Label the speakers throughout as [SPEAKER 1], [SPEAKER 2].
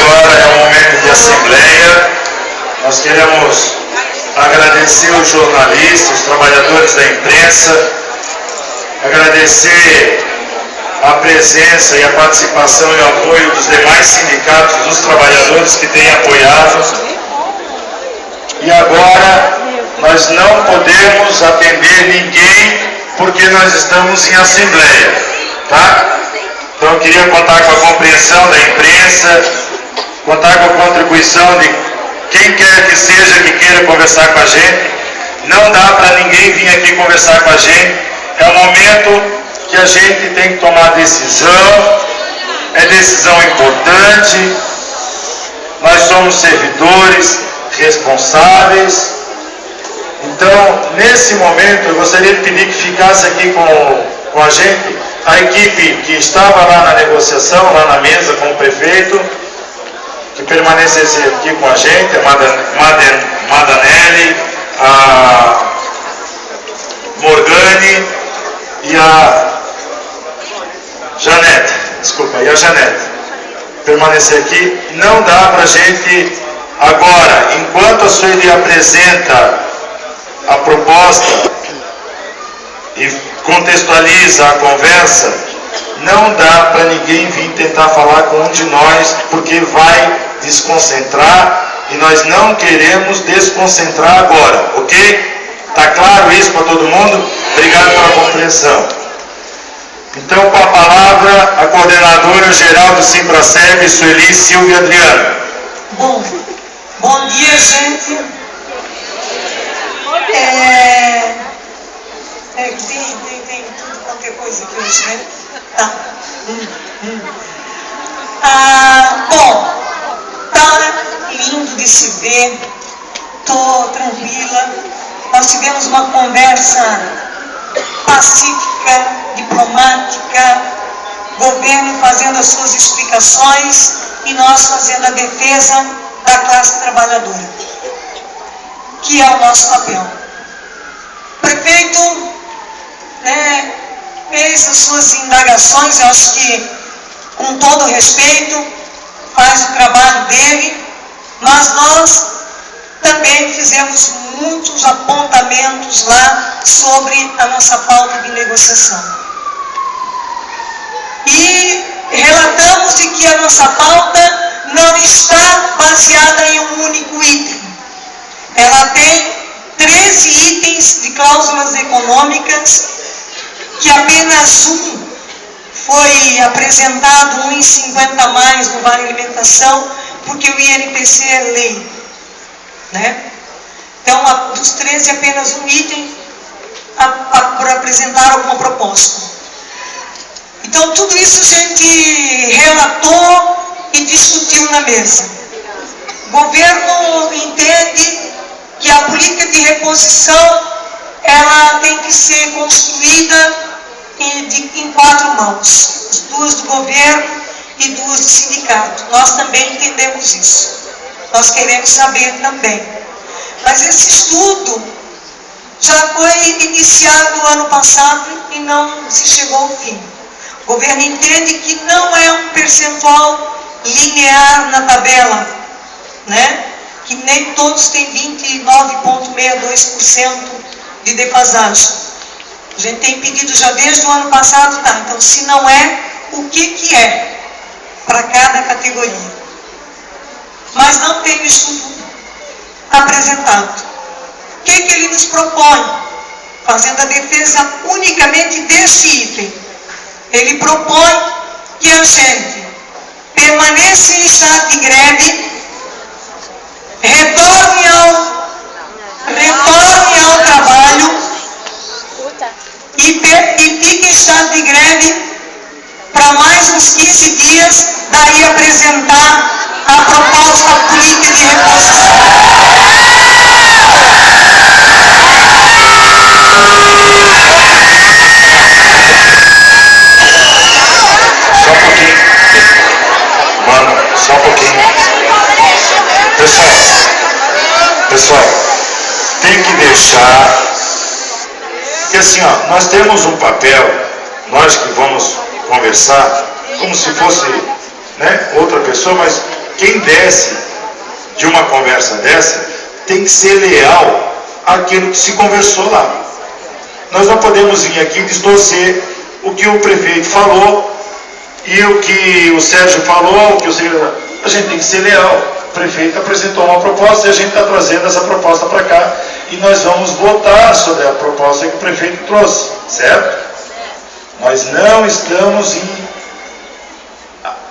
[SPEAKER 1] agora é um momento de assembleia. Nós queremos agradecer os jornalistas, os trabalhadores da imprensa, agradecer a presença e a participação e o apoio dos demais sindicatos dos trabalhadores que têm apoiado. E agora nós não podemos atender ninguém porque nós estamos em assembleia, tá? Então eu queria contar com a compreensão da imprensa, contar com a contribuição de quem quer que seja que queira conversar com a gente. Não dá para ninguém vir aqui conversar com a gente. É um momento que a gente tem que tomar decisão, é decisão importante. Nós somos servidores responsáveis. Então, nesse momento, eu gostaria de pedir que ficasse aqui com a gente a equipe que estava lá na negociação, lá na mesa com o prefeito, que permanecesse aqui com a gente, a Madanelli, a Morgane e a Janete, permanecer aqui. Não dá para a gente agora, enquanto a Sueli apresenta a proposta e contextualiza a conversa, não dá para ninguém vir tentar falar com um de nós, porque vai desconcentrar e nós não queremos desconcentrar agora, ok? Está claro isso para todo mundo? Obrigado pela compreensão. Então, com a palavra, a coordenadora geral do Simpraceb, Sueli Silvia Adriana.
[SPEAKER 2] Bom dia, gente. Tem tudo qualquer coisa aqui hoje, né? Tá. Tá lindo de se ver. Tô tranquila. Nós tivemos uma conversa pacífica, diplomática, governo fazendo as suas explicações e nós fazendo a defesa da classe trabalhadora, que é o nosso papel. O prefeito fez as suas indagações, eu acho que com todo respeito, faz o trabalho dele, mas nós também fizemos muitos apontamentos lá sobre a nossa pauta de negociação. E relatamos de que a nossa pauta não está baseada em um único item. Ela tem 13 itens de cláusulas econômicas, que apenas um foi apresentado, 1,50 a mais no Vale Alimentação, porque o INPC é lei, né? Então, dos 13, apenas um item por apresentar alguma proposta. Então, tudo isso a gente relatou e discutiu na mesa. O governo entende que a política de reposição ela tem que ser construída em 4 mãos, 2 do governo e 2 do sindicato. Nós também entendemos isso. Nós queremos saber também. Mas esse estudo já foi iniciado no ano passado e não se chegou ao fim. O governo entende que não é um percentual linear na tabela, né? Que nem todos têm 29,62% de defasagem. A gente tem pedido já desde o ano passado, tá? Então, se não é, o que é para cada categoria? Mas não tem o estudo apresentado. O que ele nos propõe? Fazendo a defesa unicamente desse item. Ele propõe que a gente permaneça em estado de greve, retorne ao trabalho e fique em estado de greve para mais uns 15 dias, daí apresentar a proposta política de reposição.
[SPEAKER 1] Só um pouquinho. Pessoal, tem que deixar, porque assim, nós temos um papel, nós que vamos conversar, como se fosse outra pessoa, mas quem desce de uma conversa dessa tem que ser leal àquilo que se conversou lá. Nós não podemos vir aqui distorcer o que o prefeito falou e o que o Sérgio falou, a gente tem que ser leal. O prefeito apresentou uma proposta e a gente está trazendo essa proposta para cá e nós vamos votar sobre a proposta que o prefeito trouxe, certo? Nós não estamos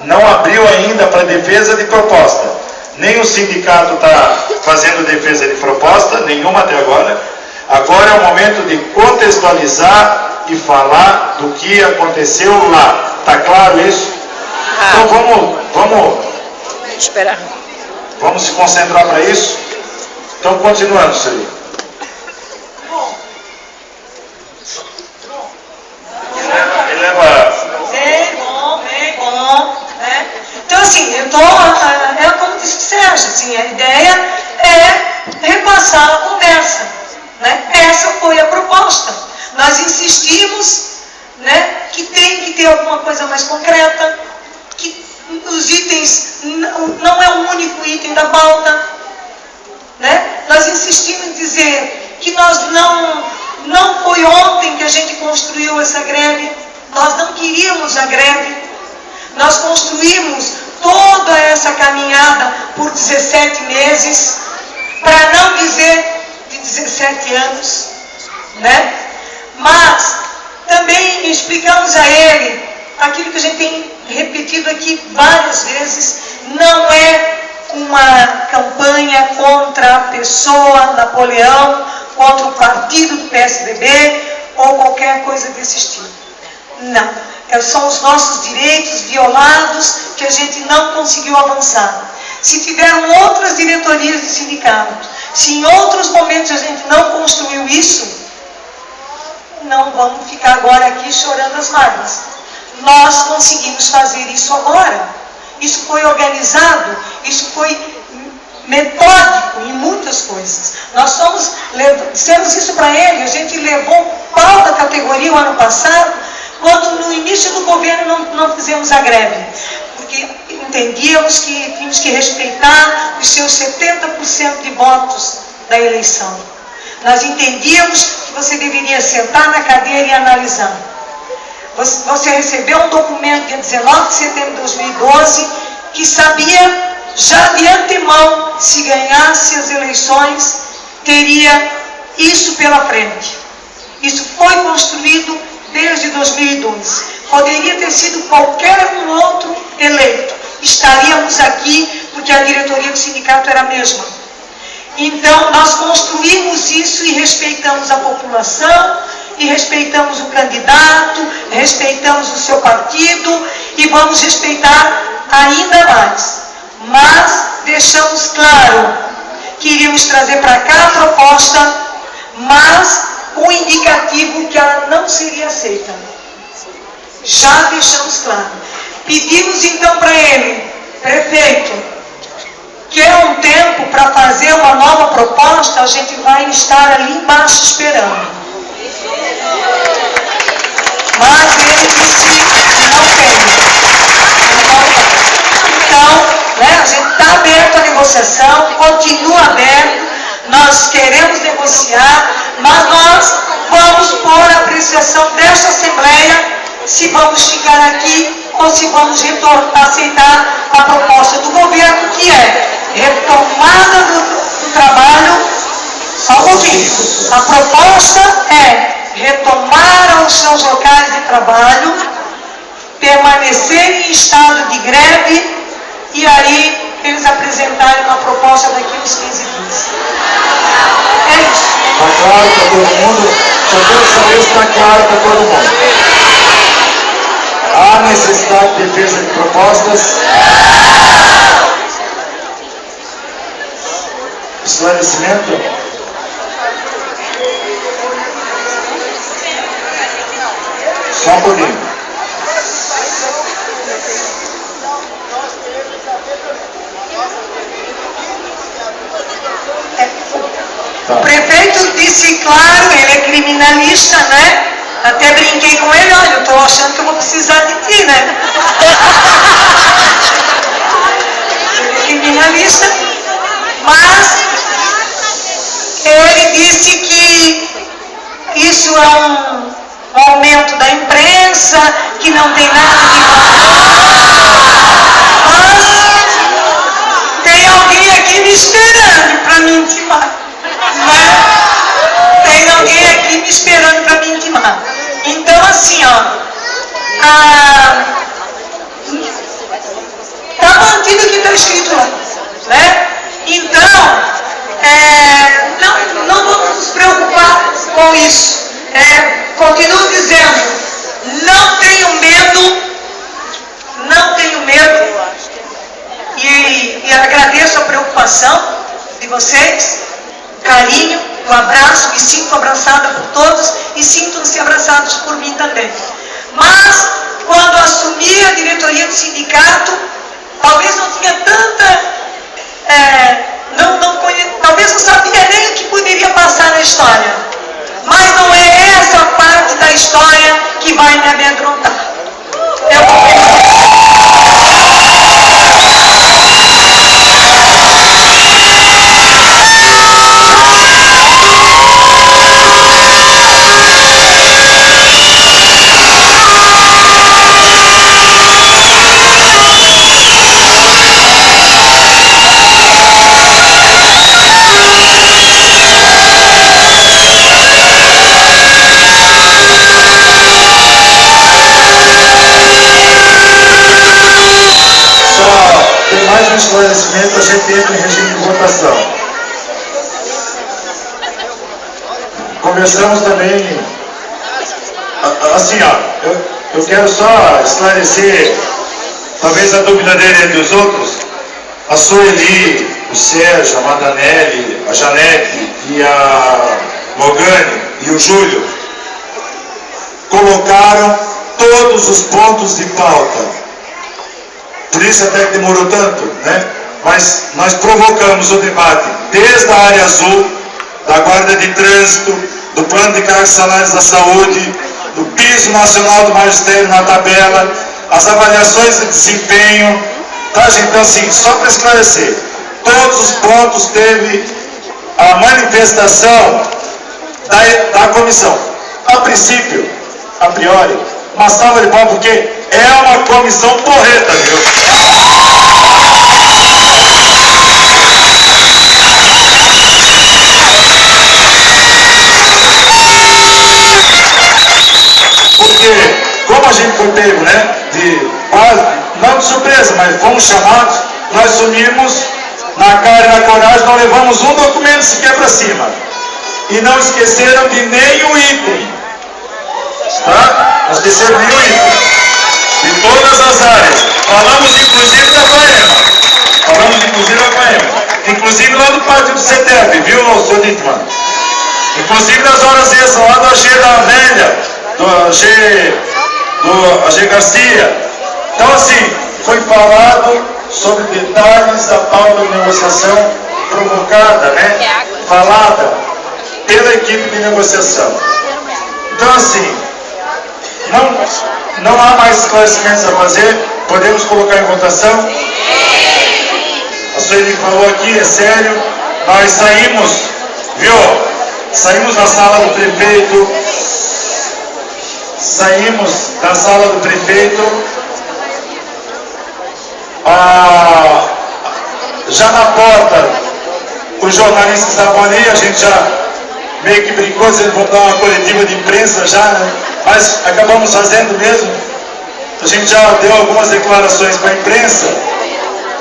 [SPEAKER 1] não abriu ainda para defesa de proposta. Nem o sindicato está fazendo defesa de proposta, nenhuma até agora. Agora é o momento de contextualizar e falar do que aconteceu lá. Está claro isso? Então vamos
[SPEAKER 3] esperar.
[SPEAKER 1] Vamos se concentrar para isso? Então, continuando, senhor. Ele leva...
[SPEAKER 2] Bem bom, né? Então, assim, é como disse o Sérgio, assim, a ideia é repassar a conversa, né? Essa foi a proposta. Nós insistimos, né, que tem que ter alguma coisa mais concreta, que os itens não é um único item da pauta, né? Nós insistimos em dizer que não foi ontem que a gente construiu essa greve, nós não queríamos a greve, nós construímos toda essa caminhada por 17 meses, para não dizer de 17 anos, né? Mas também explicamos a ele aquilo que a gente tem repetido aqui várias vezes, não é uma campanha contra a pessoa Napoleão, contra o partido do PSDB ou qualquer coisa desse estilo. Não. São os nossos direitos violados que a gente não conseguiu avançar. Se tiveram outras diretorias de sindicatos, se em outros momentos a gente não construiu isso, não vamos ficar agora aqui chorando as mágoas. Nós conseguimos fazer isso agora. Isso foi organizado, isso foi metódico em muitas coisas. Nós dissemos isso para ele, a gente levou pau da categoria o ano passado, quando no início do governo não fizemos a greve, porque entendíamos que tínhamos que respeitar os seus 70% de votos da eleição. Nós entendíamos que você deveria sentar na cadeira e analisar. Você recebeu um documento dia 19 de setembro de 2012 que sabia já de antemão, se ganhasse as eleições, teria isso pela frente. Isso foi construído desde 2012. Poderia ter sido qualquer um outro eleito. Estaríamos aqui porque a diretoria do sindicato era a mesma. Então, nós construímos isso e respeitamos a população, e respeitamos o candidato, respeitamos o seu partido e vamos respeitar ainda mais. Mas deixamos claro que iríamos trazer para cá a proposta, mas com indicativo que ela não seria aceita. Já deixamos claro. Pedimos então para ele, prefeito, quer um tempo para fazer uma nova proposta, a gente vai estar ali embaixo esperando. Mas ele disse que não tem. Então, né, a gente está aberto à negociação, continua aberto, nós queremos negociar, mas nós vamos pôr a apreciação desta Assembleia se vamos ficar aqui ou se vamos aceitar a proposta do governo, que é retomada do trabalho ao governo. A proposta é retomar aos seus locais de trabalho, permanecer em estado de greve e aí eles apresentarem uma proposta daqui a uns 15 dias. É isso.
[SPEAKER 1] Está claro para todo mundo? Só quero saber se está claro para todo mundo. Há necessidade de defesa de propostas? Esclarecimento? Só um pouquinho.
[SPEAKER 2] O prefeito disse claro, ele é criminalista, né? Até brinquei com ele, olha, eu estou achando que eu vou precisar de ti, né? minha lista, mas ele disse que isso é um aumento da imprensa, que não tem nada que falar. Mas tem alguém aqui me esperando para me intimar. Tem alguém aqui me esperando para me intimar. Então, assim, ó, está mantido o que está escrito lá, né? Então, não vamos nos preocupar com isso. Continuo dizendo, não tenho medo, e agradeço a preocupação de vocês, carinho, o abraço, me sinto abraçada por todos e sintam-se abraçados por mim também. Mas, quando assumi a diretoria do sindicato, talvez não tinha tanta, talvez não sabia nem o que poderia passar na história. Mas não é essa parte da história que vai me amedrontar. Eu
[SPEAKER 1] esclarecimento, a gente entra em regime de votação. Conversamos também, assim, ó, eu quero só esclarecer, talvez a dúvida dele e dos outros. A Sueli, o Sérgio, a Madanelli, a Janete e a Mogani e o Júlio colocaram todos os pontos de pauta. Por isso até que demorou tanto, né? Mas nós provocamos o debate desde a área azul, da Guarda de Trânsito, do Plano de Cargos e Salários da Saúde, do Piso Nacional do Magistério na tabela, as avaliações de desempenho, tá, gente? Então, assim, só para esclarecer, todos os pontos teve a manifestação da comissão. A princípio, a priori, uma salva de palmas, porque é uma comissão porreta, viu? Porque, como a gente foi pego, né, não de surpresa, mas fomos chamados, nós sumimos na cara e na coragem, nós levamos um documento sequer para cima. E não esqueceram de nenhum item. Tá? Não esqueceram nenhum item. De todas as áreas. Falamos inclusive da FAEMA. Inclusive lá do pátio do CETEP, viu, Sr. Dittmann? Inclusive das horas extras lá do AG da Velha, do AG Garcia. Então, assim, foi falado sobre detalhes da pauta de negociação provocada, né? Falada pela equipe de negociação. Então, assim, não há mais esclarecimentos a fazer, podemos colocar em votação? A Sueli falou aqui, é sério, nós saímos, viu? Saímos da sala do prefeito, já na porta, os jornalistas estavam ali, a gente já meio que brincou, eles vão dar uma coletiva de imprensa já, né? Mas acabamos fazendo mesmo. A gente já deu algumas declarações para a imprensa,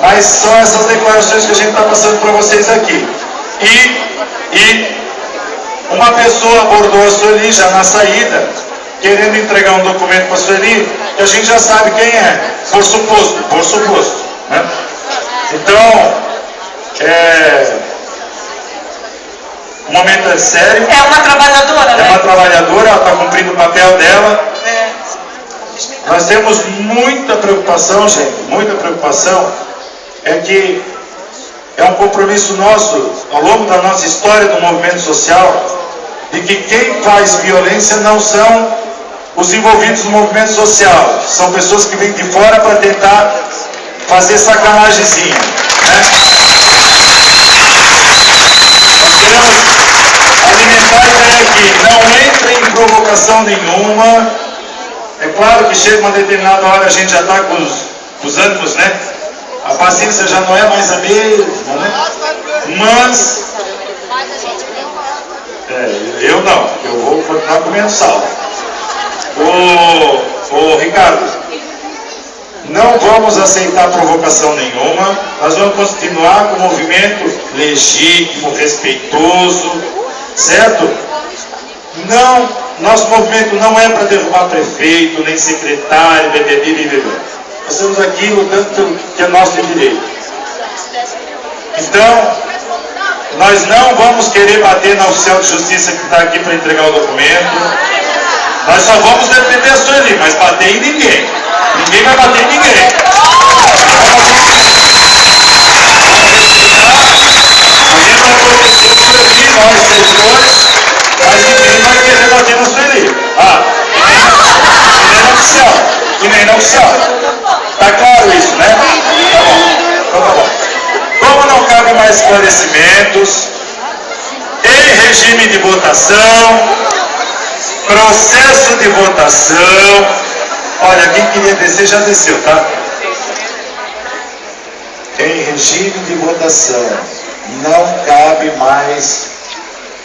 [SPEAKER 1] mas são essas declarações que a gente está passando para vocês aqui. E uma pessoa abordou a Sueli já na saída, querendo entregar um documento para a Sueli, que a gente já sabe quem é, por suposto, né? Então, o momento é sério.
[SPEAKER 2] É uma trabalhadora, né?
[SPEAKER 1] É uma trabalhadora, ela está cumprindo o papel dela. Nós temos muita preocupação, gente, muita preocupação. É que é um compromisso nosso, ao longo da nossa história do movimento social, de que quem faz violência não são os envolvidos no movimento social. São pessoas que vêm de fora para tentar fazer sacanagemzinha, né? claro que chega uma determinada hora, a gente já está com os ânimos, né? A paciência já não é mais a mesma, né? Mas, eu não, eu vou continuar comendo sal. Ô Ricardo, não vamos aceitar provocação nenhuma, nós vamos continuar com o movimento legítimo, respeitoso, certo? Não, nosso movimento não é para derrubar prefeito, nem secretário, BBB. Nós estamos aqui lutando pelo que é nosso direito. Então, nós não vamos querer bater na oficial de justiça que está aqui para entregar o documento. Nós só vamos defender a Sueli, mas bater em ninguém. Ninguém vai bater em ninguém. A gente vai proteger o Sueli, nós servidores, mas ninguém vai querer bater na Sueli. E nem na oficial. Tá claro isso, né? Tá bom. Então tá bom. Como não cabe mais esclarecimentos, em regime de votação, processo de votação. Olha, quem queria descer já desceu, tá? Em regime de votação, não cabe mais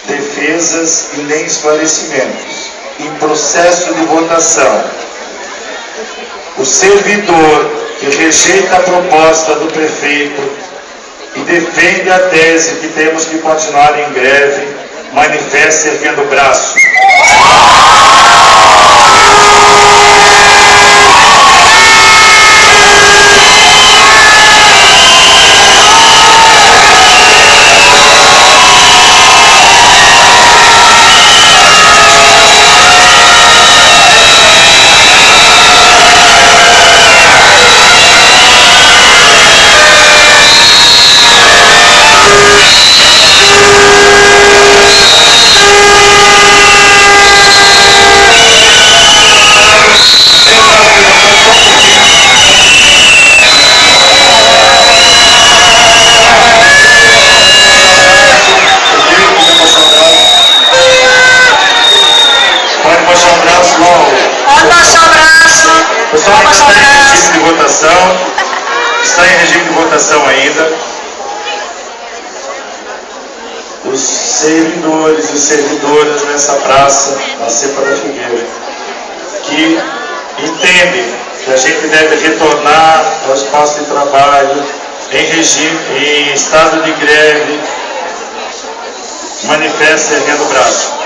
[SPEAKER 1] defesas e nem esclarecimentos. Em processo de votação, o servidor que rejeita a proposta do prefeito e defende a tese que temos que continuar em greve, manifeste erguendo o braço. Está em regime de votação ainda. Os servidores e servidoras nessa praça, na Cepa da Figueira, que entendem que a gente deve retornar ao espaço de trabalho em estado de greve, manifesta erguendo o braço.